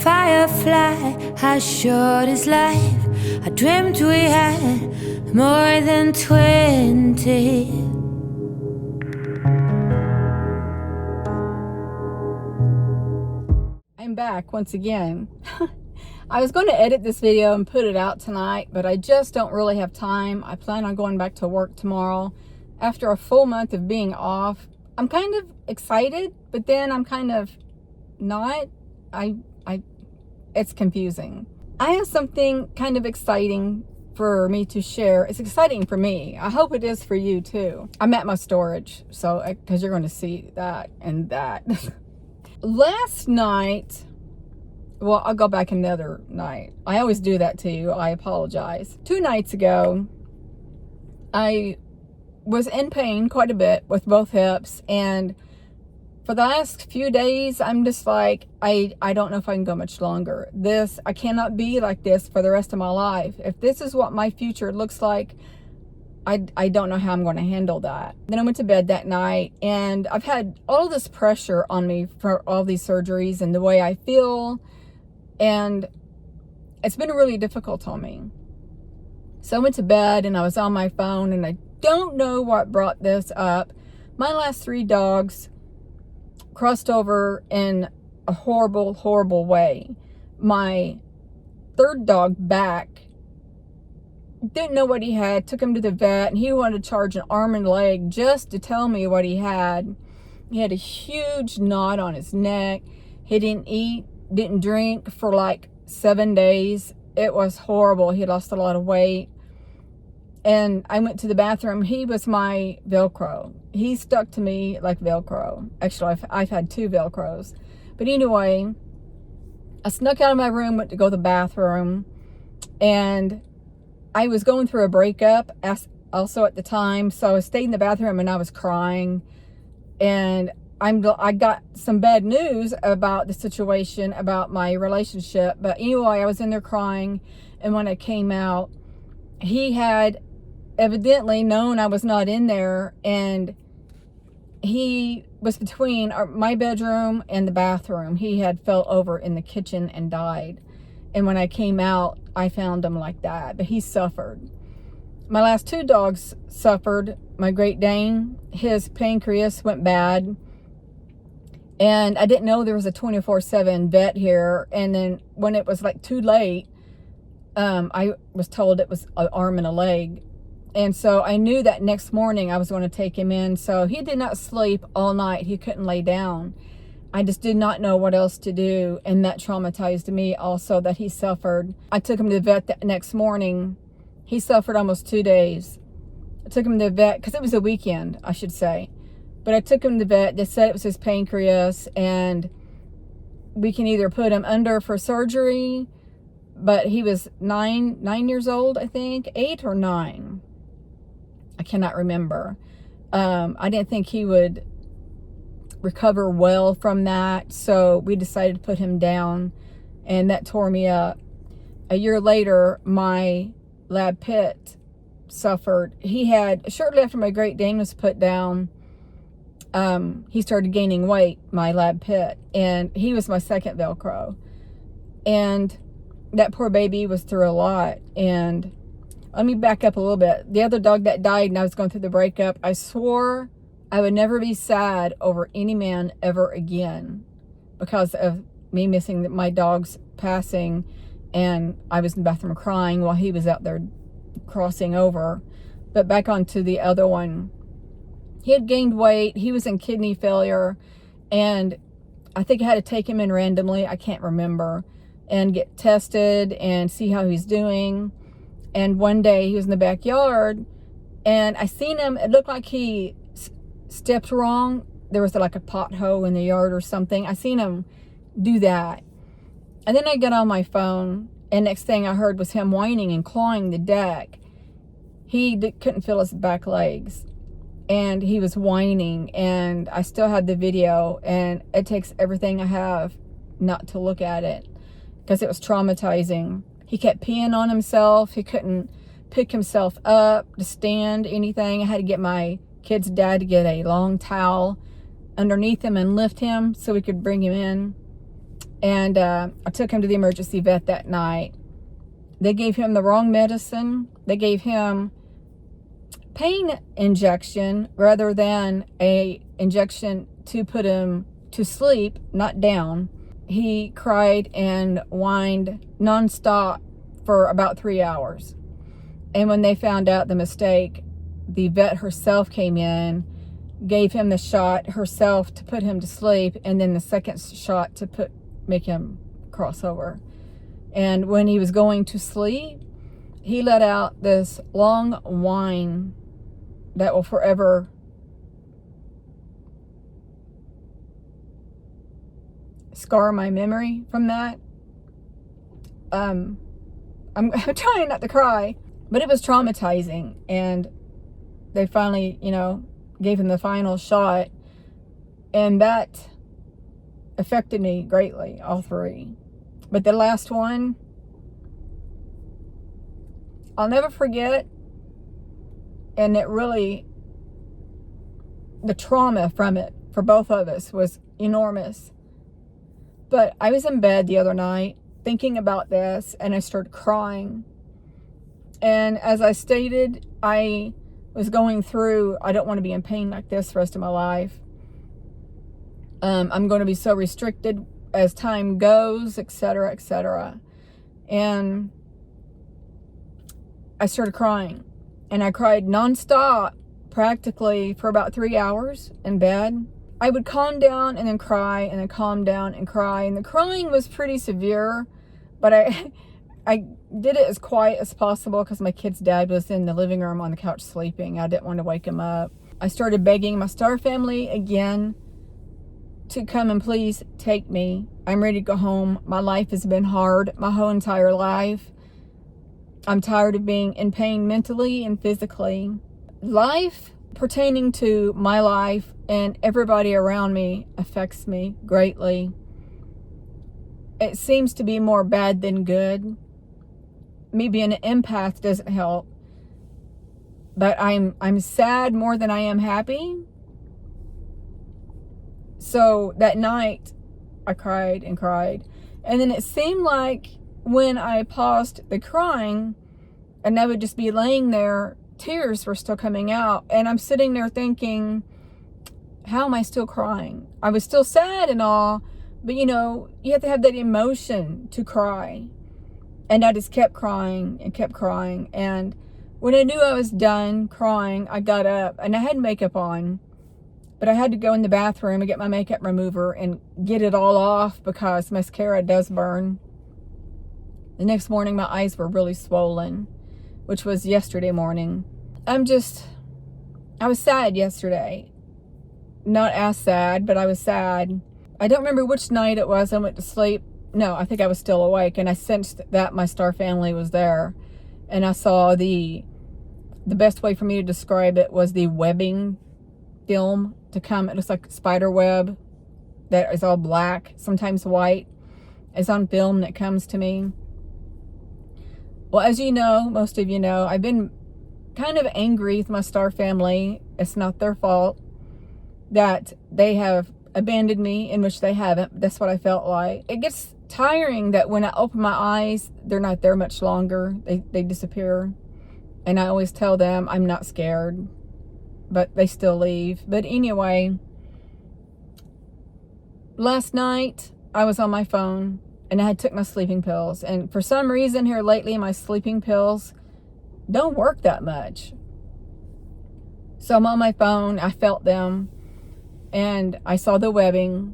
firefly, how short is life? I dreamt we had more than 20. I'm back once again. I was going to edit this video and put it out tonight, but I just don't really have time. I plan on going back to work tomorrow. After a full month of being off, I'm kind of excited, but then I'm kind of not. It's confusing. I have something kind of exciting for me to share. It's exciting for me. I hope it is for you too. I'm at my storage, so because you're going to see that and that. Last night, well, I'll go back another night. I always do that to you. I apologize. 2 nights ago, I was in pain quite a bit with both hips, and for the last few days, I'm just like, I don't know if I can go much longer. I cannot be like this for the rest of my life. If this is what my future looks like, I don't know how I'm going to handle that. Then I went to bed that night, and I've had all this pressure on me for all these surgeries and the way I feel, and it's been really difficult on me. So I went to bed, and I was on my phone, and I don't know what brought this up. My last 3 dogs crossed over in a horrible, horrible way. My 3rd dog back didn't know what he had, took him to the vet, and he wanted to charge an arm and leg just to tell me what he had. He had a huge knot on his neck. He didn't eat, didn't drink for like 7 days. It was horrible. He lost a lot of weight. And I went to the bathroom. He was my Velcro. He stuck to me like Velcro. Actually, I've had 2 Velcros. But anyway, I snuck out of my room, went to go to the bathroom, and I was going through a breakup also at the time. So I stayed in the bathroom and I was crying. And I got some bad news about the situation, about my relationship. But anyway, I was in there crying. And when I came out, he had evidently known I was not in there, and he was between my bedroom and the bathroom. He had fell over in the kitchen and died. And when I came out, I found him like that, but he suffered. My last 2 dogs suffered. My Great Dane, his pancreas went bad, and I didn't know there was a 24/7 vet here. And then when it was like too late, I was told it was an arm and a leg. And so I knew that next morning I was going to take him in. So he did not sleep all night. He couldn't lay down. I just did not know what else to do. And that traumatized me also, that he suffered. I took him to the vet the next morning. He suffered almost 2 days. I took him to the vet because it was a weekend, I should say. But I took him to the vet. They said it was his pancreas, and we can either put him under for surgery. But he was 9 years old, I think, 8 or 9. I cannot remember. I didn't think he would recover well from that, so we decided to put him down, and that tore me up. A year later, my lab pit suffered. He had, shortly after my Great Dane was put down, he started gaining weight, my lab pit, and he was my 2nd Velcro. And that poor baby was through a lot. And let me back up a little bit. The other dog that died, and I was going through the breakup, I swore I would never be sad over any man ever again because of me missing my dog's passing. And I was in the bathroom crying while he was out there crossing over. But back onto the other one. He had gained weight. He was in kidney failure. And I think I had to take him in randomly. I can't remember. And get tested and see how he's doing. And one day he was in the backyard, and I seen him. It looked like he stepped wrong. There was like a pothole in the yard or something. I seen him do that. And then I got on my phone, and next thing I heard was him whining and clawing the deck. He couldn't feel his back legs, and he was whining, and I still had the video, and it takes everything I have not to look at it because it was traumatizing. He kept peeing on himself. He couldn't pick himself up to stand anything. I had to get my kid's dad to get a long towel underneath him and lift him so we could bring him in. And I took him to the emergency vet that night. They gave him the wrong medicine. They gave him pain injection rather than a injection to put him to sleep, not down. He cried and whined nonstop for about 3 hours. And when they found out the mistake, the vet herself came in, gave him the shot herself to put him to sleep, and then the second shot to make him cross over. And when he was going to sleep, he let out this long whine that will forever scar my memory from that. I'm trying not to cry, but it was traumatizing. And they finally, gave him the final shot, and that affected me greatly, all three. But the last one, I'll never forget. And it really, the trauma from it for both of us was enormous. But I was in bed the other night thinking about this, and I started crying. And as I stated, I was going through, I don't want to be in pain like this the rest of my life. I'm going to be so restricted as time goes, etc., etc. And I started crying. And I cried nonstop, practically for about 3 hours in bed. I would calm down and then cry, and then calm down and cry. And the crying was pretty severe, but I did it as quiet as possible because my kid's dad was in the living room on the couch sleeping. I didn't want to wake him up. I started begging my StarFamily again to come and please take me. I'm ready to go home. My life has been hard my whole entire life. I'm tired of being in pain mentally and physically. Life pertaining to my life and everybody around me affects me greatly. It seems to be more bad than good. Me being an empath doesn't help. But I'm sad more than I am happy. So that night, I cried and cried. And then it seemed like when I paused the crying, and I would just be laying there, tears were still coming out. And I'm sitting there thinking, how am I still crying? I was still sad and all, but you have to have that emotion to cry. And I just kept crying and kept crying. And when I knew I was done crying, I got up, and I had makeup on, but I had to go in the bathroom and get my makeup remover and get it all off because mascara does burn. The next morning, my eyes were really swollen, which was yesterday morning. I was sad yesterday. Not as sad, but I was sad. I don't remember which night it was I went to sleep. No, I think I was still awake, and I sensed that my StarFamily was there. And I saw the best way for me to describe it was the webbing film to come. It looks like spider web that is all black, sometimes white. It's on film that comes to me. Well, as you know, most of you know, I've been kind of angry with my StarFamily. It's not their fault that they have abandoned me, in which they haven't. That's what I felt like. It gets tiring that when I open my eyes, they're not there much longer. They disappear. And I always tell them I'm not scared, but they still leave. But anyway, last night I was on my phone, and I had took my sleeping pills. And for some reason here lately, my sleeping pills don't work that much. So I'm on my phone. I felt them, and I saw the webbing,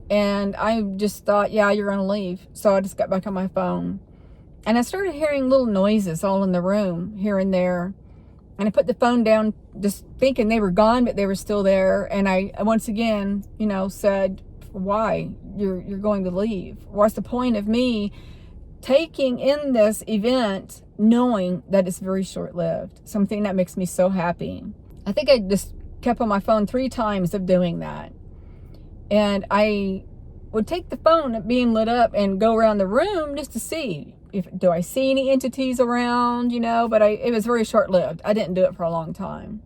and I just thought, yeah, you're going to leave. So I just got back on my phone, and I started hearing little noises all in the room here and there. And I put the phone down just thinking they were gone, but they were still there. And I once again, said, why? You're going to leave. What's the point of me taking in this event knowing that it's very short-lived? Something that makes me so happy. I think I just kept on my phone 3 times of doing that. And I would take the phone being lit up and go around the room just to see do I see any entities around, but it was very short-lived. I didn't do it for a long time.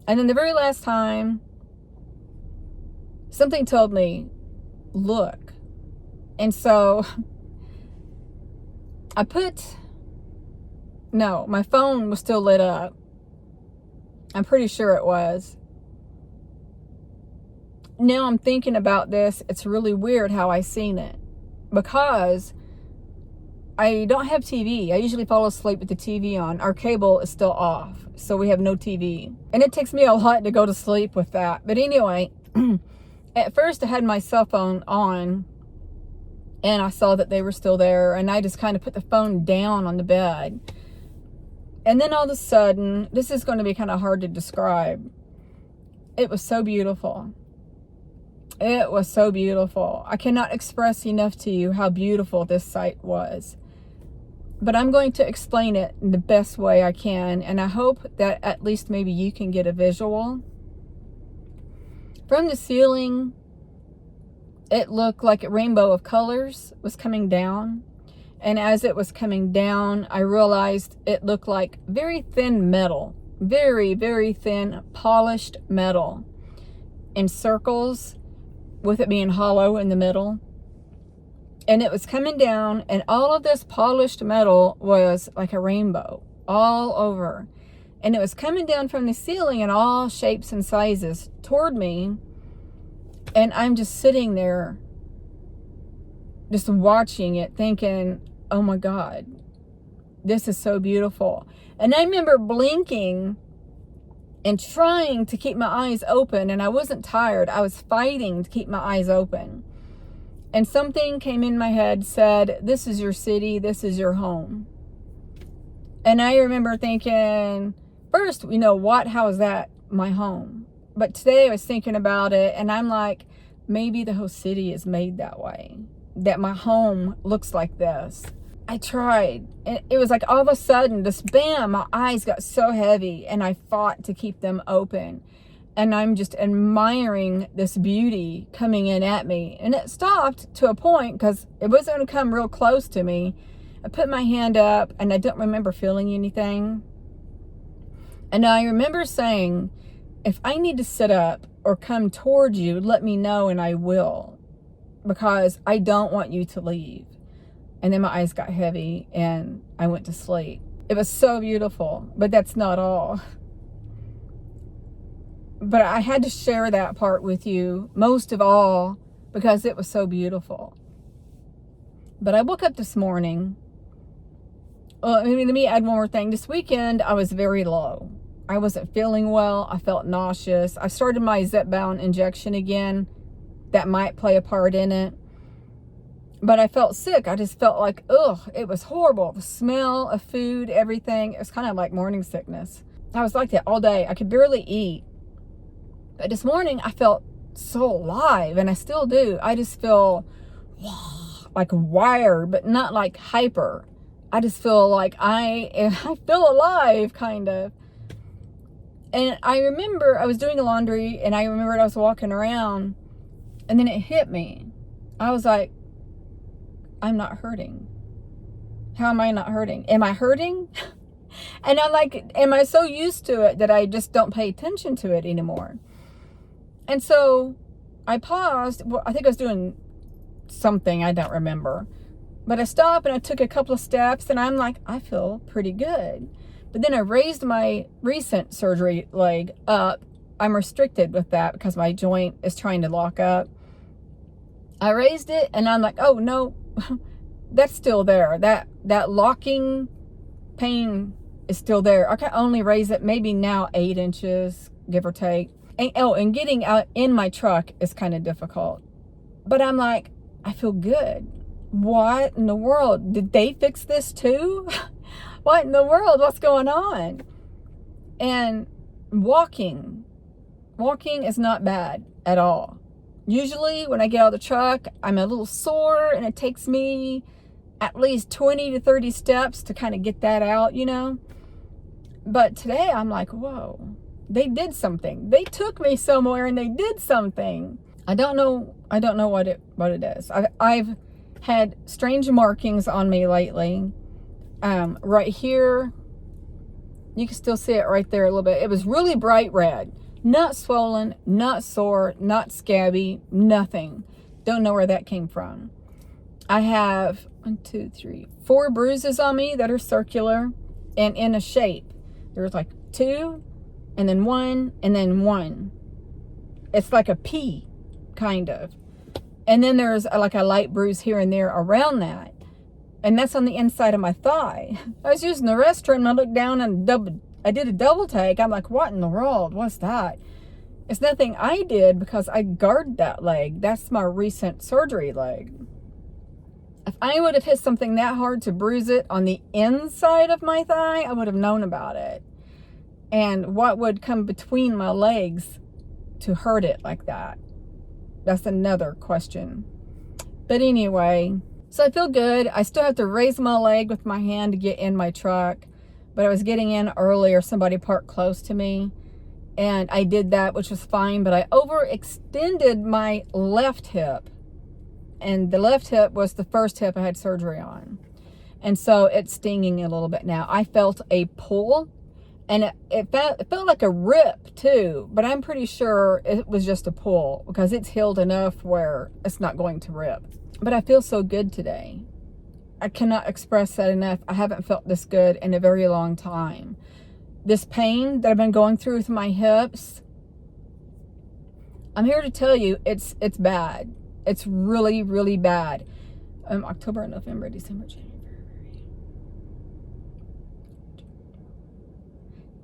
And then the very last time, something told me, look. And so my phone was still lit up. I'm pretty sure it was. Now I'm thinking about this. It's really weird how I seen it, because I don't have TV. I usually fall asleep with the TV on. Our cable is still off, so we have no TV. And it takes me a lot to go to sleep with that. But anyway, at first I had my cell phone on, and I saw that they were still there, and I just kind of put the phone down on the bed. And then all of a sudden, this is going to be kind of hard to describe. It was so beautiful. It was so beautiful. I cannot express enough to you how beautiful this sight was. But I'm going to explain it in the best way I can, and I hope that at least maybe you can get a visual. From the ceiling, it looked like a rainbow of colors was coming down. And as it was coming down, I realized it looked like very thin metal. Very, very thin, polished metal. In circles, with it being hollow in the middle. And it was coming down, and all of this polished metal was like a rainbow all over. And it was coming down from the ceiling in all shapes and sizes toward me. And I'm just sitting there, just watching it, thinking, oh my God, this is so beautiful. And I remember blinking and trying to keep my eyes open, and I wasn't tired. I was fighting to keep my eyes open. And something came in my head, said, this is your city, this is your home. And I remember thinking, first, how is that my home? But today I was thinking about it, and I'm like, maybe the whole city is made that way, that my home looks like this. I tried, and it was like all of a sudden, just bam, my eyes got so heavy, and I fought to keep them open. And I'm just admiring this beauty coming in at me. And it stopped to a point, because it wasn't going to come real close to me. I put my hand up, and I don't remember feeling anything. And I remember saying, if I need to sit up or come toward you, let me know and I will, because I don't want you to leave. And then my eyes got heavy and I went to sleep. It was so beautiful, but that's not all. But I had to share that part with you, most of all, because it was so beautiful. But I woke up this morning. Let me add one more thing. This weekend, I was very low. I wasn't feeling well. I felt nauseous. I started my Zepbound injection again. That might play a part in it. But I felt sick. I just felt like, it was horrible. The smell of food, everything. It was kind of like morning sickness. I was like that all day. I could barely eat. But this morning, I felt so alive, and I still do. I just feel like wired, but not like hyper. I just feel like I feel alive, kind of. And I remember I was doing laundry, and I remembered I was walking around, and then it hit me. I was like, I'm not hurting. How am I not hurting? Am I hurting? And I'm like, am I so used to it that I just don't pay attention to it anymore? And so I paused. Well, I think I was doing something, I don't remember. But I stopped and I took a couple of steps, and I'm like, I feel pretty good. But then I raised my recent surgery leg up. I'm restricted with that because my joint is trying to lock up. I raised it, and I'm like, oh no, that's still there. That locking pain is still there. I can only raise it maybe now 8 inches, give or take. And getting out in my truck is kind of difficult. But I'm like, I feel good. What in the world? Did they fix this too? What in the world? What's going on? And walking is not bad at all. Usually when I get out of the truck, I'm a little sore, and it takes me at least 20 to 30 steps to kind of get that out, But today I'm like, whoa, they did something. They took me somewhere and they did something. I don't know what it is. I've had strange markings on me lately. Right here, you can still see it right there a little bit. It was really bright red. Not swollen, not sore, not scabby, nothing. Don't know where that came from. I have 1, 2, 3, 4 bruises on me that are circular and in a shape. There's like 2, and then 1, and then 1. It's like a P, kind of. And then there's like a light bruise here and there around that. And that's on the inside of my thigh. I was using the restroom and I looked down and I did a double take. I'm like, what in the world? What's that? It's nothing I did because I guard that leg. That's my recent surgery leg. If I would have hit something that hard to bruise it on the inside of my thigh, I would have known about it. And what would come between my legs to hurt it like that? That's another question. But anyway, so I feel good. I still have to raise my leg with my hand to get in my truck. But I was getting in earlier. Somebody parked close to me. And I did that, which was fine. But I overextended my left hip. And the left hip was the first hip I had surgery on. And so it's stinging a little bit now. I felt a pull. And it felt like a rip too, but I'm pretty sure it was just a pull because it's healed enough where it's not going to rip. But I feel so good today. I cannot express that enough. I haven't felt this good in a very long time. This pain that I've been going through with my hips, I'm here to tell you it's bad. It's really, really bad. October, November, December, January.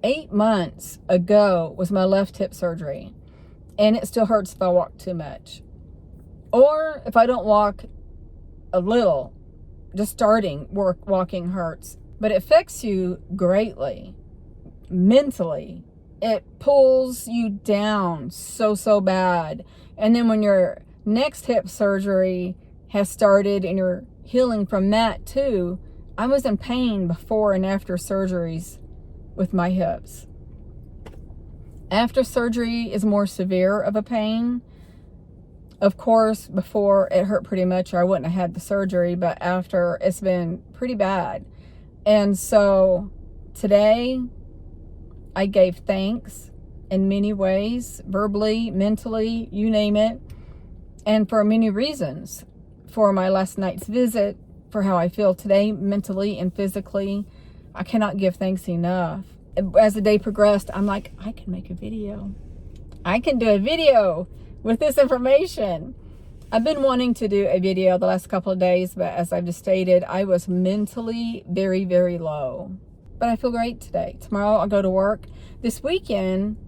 8 months ago was my left hip surgery, and it still hurts if I walk too much. Or if I don't walk a little, just starting walking hurts. But it affects you greatly, mentally. It pulls you down so bad. And then when your next hip surgery has started and you're healing from that too, I was in pain before and after surgeries with my hips. After surgery is more severe of a pain. Of course, before it hurt pretty much or I wouldn't have had the surgery, but after it's been pretty bad. And so today I gave thanks in many ways, verbally, mentally, you name it, and for many reasons. For my last night's visit, for how I feel today mentally and physically, I cannot give thanks enough. As the day progressed, I'm like, I can make a video. I can do a video with this information. I've been wanting to do a video the last couple of days, but as I've just stated, I was mentally very, very low. But I feel great today. Tomorrow I'll go to work. This weekend,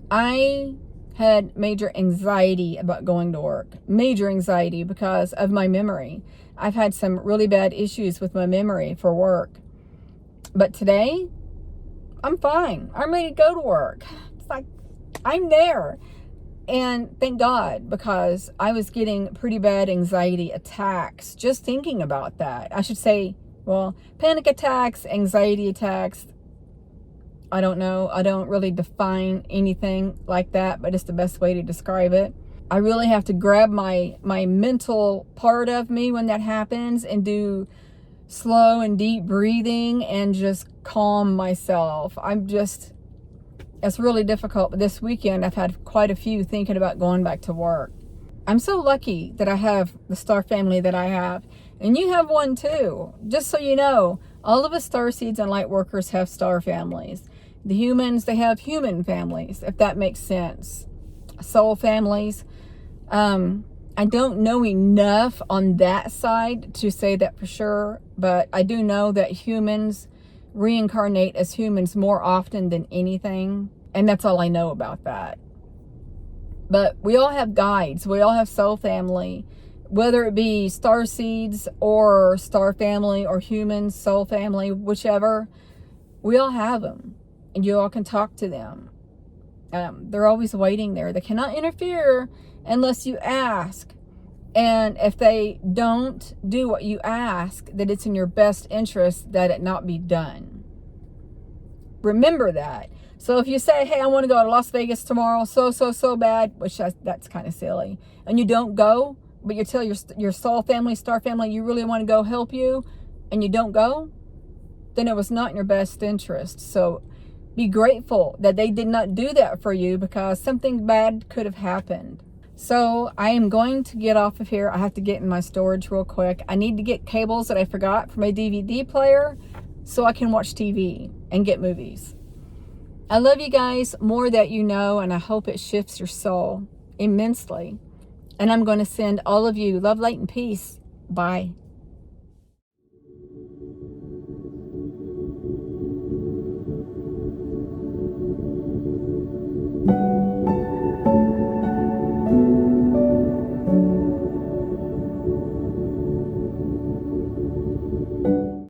I had major anxiety about going to work. Major anxiety because of my memory. I've had some really bad issues with my memory for work. But today, I'm fine. I'm ready to go to work. It's like, I'm there. And thank God, because I was getting pretty bad anxiety attacks just thinking about that. I should say, well, panic attacks, anxiety attacks. I don't know. I don't really define anything like that, but it's the best way to describe it. I really have to grab my mental part of me when that happens and do slow and deep breathing and just calm myself. It's really difficult. But this weekend, I've had quite a few thinking about going back to work. I'm so lucky that I have the Star family that I have. And you have one too. Just so you know, all of us starseeds and light workers have star families. The humans, they have human families, if that makes sense. Soul families. I don't know enough on that side to say that for sure, but I do know that humans reincarnate as humans more often than anything, and that's all I know about that. But we all have guides. We all have soul family, whether it be star seeds or star family or humans, soul family, whichever. We all have them, and you all can talk to them. They're always waiting there. They cannot interfere unless you ask. And if they don't do what you ask, that it's in your best interest that it not be done. Remember that. So if you say, hey, I want to go to Las Vegas tomorrow so bad, which that's kind of silly, and you don't go, but you tell your soul family, star family, you really want to go help you, and you don't go, then it was not in your best interest. So be grateful that they did not do that for you, because something bad could have happened. So I am going to get off of here. I have to get in my storage real quick. I need to get cables that I forgot for my DVD player so I can watch TV and get movies. I love you guys more that you know, and I hope it shifts your soul immensely. And I'm going to send all of you love, light, and peace. Bye.